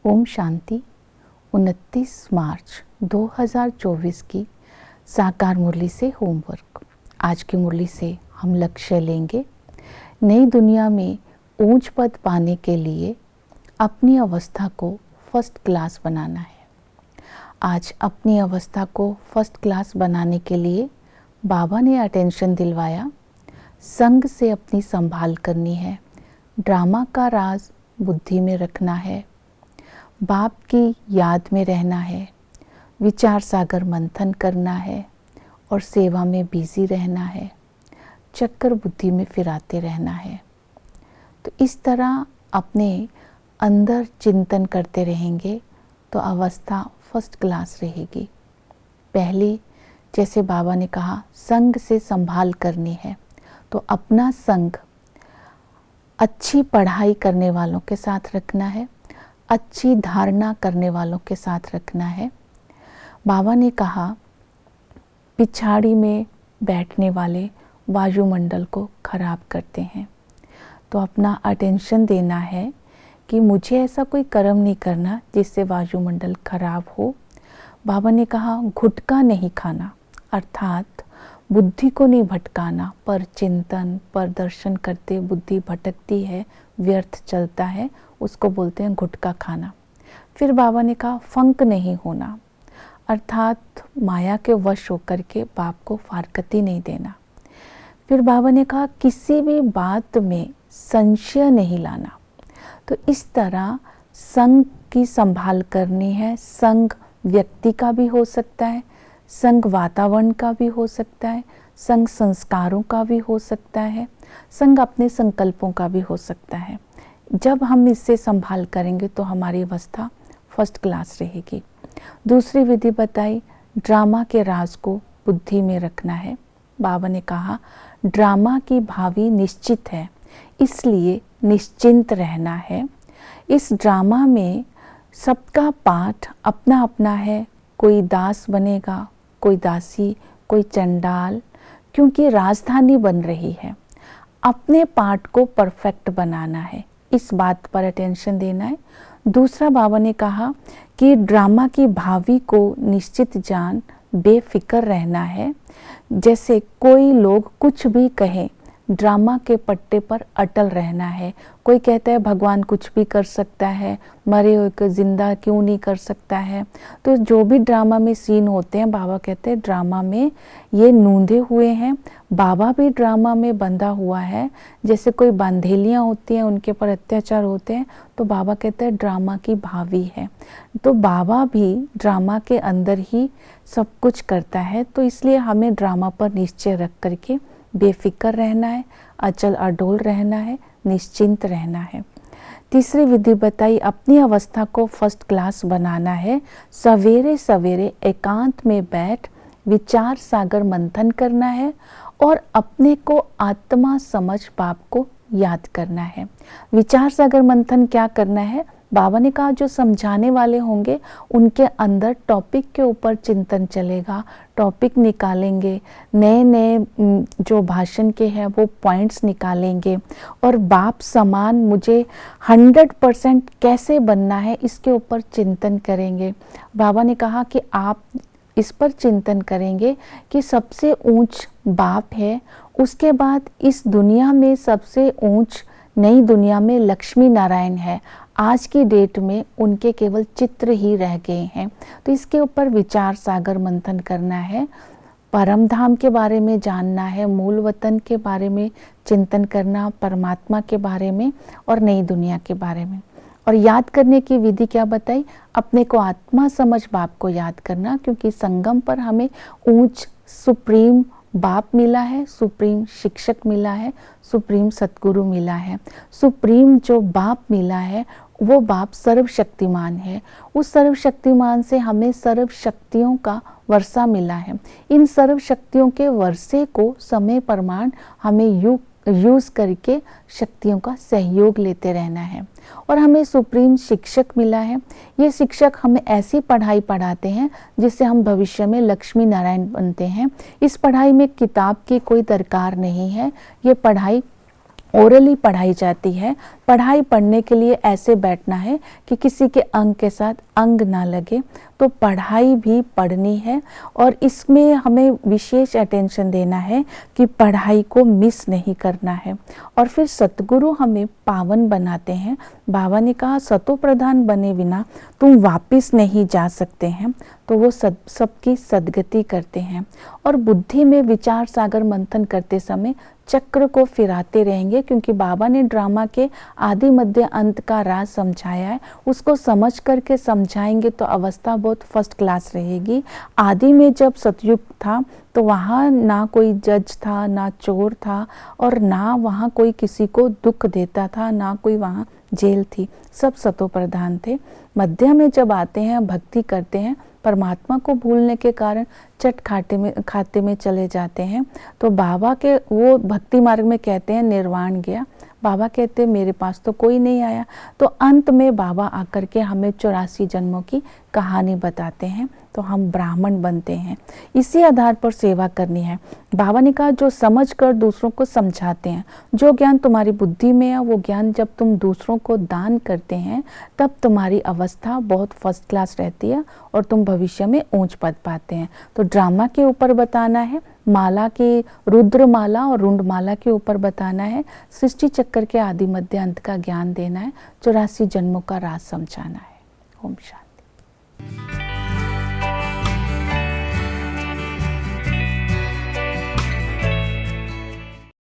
ओम शांति। 29 मार्च 2024 की साकार मुरली से होमवर्क। आज की मुरली से हम लक्ष्य लेंगे, नई दुनिया में ऊंच पद पाने के लिए अपनी अवस्था को फर्स्ट क्लास बनाना है। आज अपनी अवस्था को फर्स्ट क्लास बनाने के लिए बाबा ने अटेंशन दिलवाया। संग से अपनी संभाल करनी है, ड्रामा का राज बुद्धि में रखना है, बाप की याद में रहना है, विचार सागर मंथन करना है और सेवा में बिजी रहना है, चक्कर बुद्धि में फिराते रहना है। तो इस तरह अपने अंदर चिंतन करते रहेंगे तो अवस्था फर्स्ट क्लास रहेगी। पहली, जैसे बाबा ने कहा, संग से संभाल करनी है, तो अपना संग अच्छी पढ़ाई करने वालों के साथ रखना है, अच्छी धारणा करने वालों के साथ रखना है। बाबा ने कहा, पिछाड़ी में बैठने वाले वायुमंडल को खराब करते हैं, तो अपना अटेंशन देना है कि मुझे ऐसा कोई कर्म नहीं करना जिससे वायुमंडल खराब हो। बाबा ने कहा, गुटखा नहीं खाना, अर्थात बुद्धि को नहीं भटकाना, पर चिंतन पर दर्शन करते बुद्धि भटकती है, व्यर्थ चलता है, उसको बोलते हैं गुटखा खाना। फिर बाबा ने कहा, फंक नहीं होना, अर्थात माया के वश होकर के बाप को फारकती नहीं देना। फिर बाबा ने कहा, किसी भी बात में संशय नहीं लाना। तो इस तरह संग की संभाल करनी है। संग व्यक्ति का भी हो सकता है, संग वातावरण का भी हो सकता है, संग संस्कारों का भी हो सकता है, संग अपने संकल्पों का भी हो सकता है। जब हम इससे संभाल करेंगे तो हमारी अवस्था फर्स्ट क्लास रहेगी। दूसरी विधि बताई, ड्रामा के राज को बुद्धि में रखना है। बाबा ने कहा, ड्रामा की भावी निश्चित है, इसलिए निश्चिंत रहना है। इस ड्रामा में सबका पाठ अपना अपना है, कोई दास बनेगा, कोई दासी, कोई चंडाल, क्योंकि राजधानी बन रही है। अपने पाठ को परफेक्ट बनाना है, इस बात पर अटेंशन देना है। दूसरा, बाबा ने कहा कि ड्रामा की भावी को निश्चित जान, बेफिक्र रहना है। जैसे कोई लोग कुछ भी कहें, ड्रामा के पट्टे पर अटल रहना है। कोई कहता है भगवान कुछ भी कर सकता है, मरे हुए को जिंदा क्यों नहीं कर सकता है। तो जो भी ड्रामा में सीन होते हैं, बाबा कहते हैं ड्रामा में ये नूंधे हुए हैं, बाबा भी ड्रामा में बंधा हुआ है। जैसे कोई बांधेलियाँ होती हैं, उनके पर अत्याचार होते हैं, तो बाबा कहते हैं ड्रामा की भावी है। तो बाबा भी ड्रामा के अंदर ही सब कुछ करता है। तो इसलिए हमें ड्रामा पर निश्चय रख करके बेफिक्र रहना है, अचल अडोल रहना है, निश्चिंत रहना है। तीसरी विधि बताई, अपनी अवस्था को फर्स्ट क्लास बनाना है। सवेरे सवेरे एकांत में बैठ विचार सागर मंथन करना है और अपने को आत्मा समझ बाप को याद करना है। विचार सागर मंथन क्या करना है? बाबा ने कहा, जो समझाने वाले होंगे उनके अंदर टॉपिक के ऊपर चिंतन चलेगा, टॉपिक निकालेंगे, नए नए जो भाषण के हैं वो पॉइंट्स निकालेंगे और बाप समान मुझे 100% कैसे बनना है इसके ऊपर चिंतन करेंगे। बाबा ने कहा कि आप इस पर चिंतन करेंगे कि सबसे ऊंच बाप है, उसके बाद इस दुनिया में सबसे ऊंच नई दुनिया में लक्ष्मी नारायण है। आज की डेट में उनके केवल चित्र ही रह गए हैं। तो इसके ऊपर विचार सागर मंथन करना है, परम धाम के बारे में जानना है, मूल वतन के बारे में चिंतन करना, परमात्मा के बारे में और नई दुनिया के बारे में। और याद करने की विधि क्या बताई? अपने को आत्मा समझ बाप को याद करना, क्योंकि संगम पर हमें ऊंच सुप्रीम बाप मिला है, सुप्रीम शिक्षक मिला है, सुप्रीम सतगुरु मिला है। सुप्रीम जो बाप मिला है वो बाप सर्वशक्तिमान है। उस सर्वशक्तिमान से हमें सर्व शक्तियों का वर्षा मिला है। इन सर्व शक्तियों के वर्षे को समय प्रमाण हमें यूज करके शक्तियों का सहयोग लेते रहना है। और हमें सुप्रीम शिक्षक मिला है। ये शिक्षक हमें ऐसी पढ़ाई पढ़ाते हैं जिससे हम भविष्य में लक्ष्मी नारायण बनते हैं। इस पढ़ाई में किताब की कोई दरकार नहीं है, ये पढ़ाई ओरली पढ़ाई जाती है। पढ़ाई पढ़ने के लिए ऐसे बैठना है कि किसी के अंग के साथ अंग ना लगे। तो पढ़ाई भी पढ़नी है और इसमें हमें विशेष अटेंशन देना है कि पढ़ाई को मिस नहीं करना है। और फिर सतगुरु हमें पावन बनाते हैं। बाबा ने कहा सतो प्रधान बने बिना तुम वापिस नहीं जा सकते हैं। तो वो सबकी सद्गति करते हैं और बुद्धि में विचार सागर मंथन करते समय चक्र को फिराते रहेंगे, क्योंकि बाबा ने ड्रामा के आदि मध्य अंत का राज समझाया है। उसको समझ करके समझाएंगे तो अवस्था बहुत फर्स्ट क्लास रहेगी। आदि में जब सतयुग था तो वहाँ ना कोई जज था, ना चोर था और ना वहाँ कोई किसी को दुख देता था, ना कोई वहाँ जेल थी, सब सतो प्रधान थे। मध्य में जब आते हैं, भक्ति करते हैं, परमात्मा को भूलने के कारण चट खाते में चले जाते हैं। तो बाबा के वो भक्ति मार्ग में कहते हैं निर्वाण गया। बाबा कहते हैं मेरे पास तो कोई नहीं आया। तो अंत में बाबा आकर के हमें 84 जन्मों की कहानी बताते हैं, तो हम ब्राह्मण बनते हैं। इसी आधार पर सेवा करनी है। बाबा ने कहा जो समझ कर दूसरों को समझाते हैं, जो ज्ञान तुम्हारी बुद्धि में है वो ज्ञान जब तुम दूसरों को दान करते हैं तब तुम्हारी अवस्था बहुत फर्स्ट क्लास रहती है और तुम भविष्य में ऊंच पद पाते हैं। तो ड्रामा के ऊपर बताना है, माला की रुद्र माला और रुंड माला के ऊपर बताना है, सृष्टि चक्कर के आदि मध्य अंत का ज्ञान देना है, 84 जन्मों का राज समझाना है। ओम शांति।